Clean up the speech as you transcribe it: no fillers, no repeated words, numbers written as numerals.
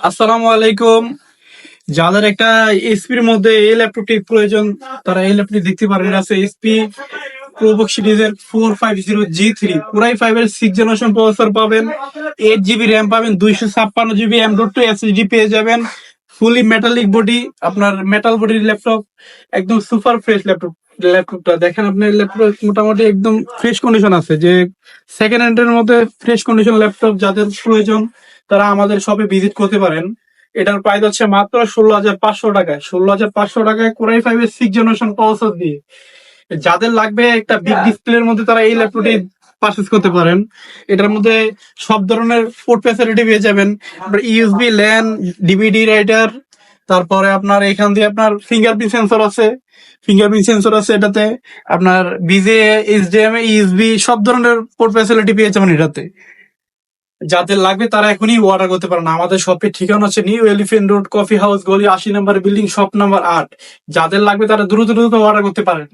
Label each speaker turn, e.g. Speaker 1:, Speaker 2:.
Speaker 1: আসসালামু আলাইকুম। যাদের একটা এসপির মধ্যে এই ল্যাপটপটি প্রয়োজন তারা এই ল্যাপটপটি দেখতে পারেন। আছে এসপি প্রোবুক সিরিজের 450G3 পুরাই 5-এর 6 জেনারেশন প্রসেসর পাবেন, 8 জিবি র্যাম পাবেন, 256 জিবি M.2 SSD পেয়ে যাবেন, ফুলি মেটালিক বডি, আপনার মেটাল বডির ল্যাপটপ, একদম সুপার ফ্রেশ ল্যাপটপটা দেখেন। আপনার ল্যাপটপ মোটামুটি একদম ফ্রেশ কন্ডিশন আছে, যে সেকেন্ড হ্যান্ডের মধ্যে ফ্রেশ কন্ডিশন ল্যাপটপ যাদের প্রয়োজন তারা আমাদের শপে ভিজিট করতে পারেন। এটার প্রাইস হচ্ছে মাত্র 16,500 টাকায়। 16,500 টাকায় কোরাই 5-এর 6 জেনারেশন প্রসেসর দিয়ে যাদের লাগবে একটা বিগ ডিসপ্লের মধ্যে তারা এই ল্যাপটপটি পারচেস করতে পারেন। এটার মধ্যে সব ধরনের পোর্ট ফ্যাসিলিটি পেয়ে যাবেন, ইউএসবি ল্যান, ডিভিডি রাইটার, তারপরে আপনার এখান দিয়ে আপনার ফিঙ্গারপ্রিন্ট সেন্সর আছে এটাতে। আপনার বিজে, এইচডিএমআই, ইউএসবি সব ধরনের পোর্ট ফ্যাসিলিটি পেয়ে যাবেন এটাতে। যাদের লাগবে তারা এখনই অর্ডার করতে পারেন। আমাদের শপের ঠিকানা হচ্ছে new elephant road, coffee house, গলি 80 নম্বর বিল্ডিং, শপ নাম্বার 8। যাদের লাগবে তারা দ্রুত দ্রুত অর্ডার করতে পারেন।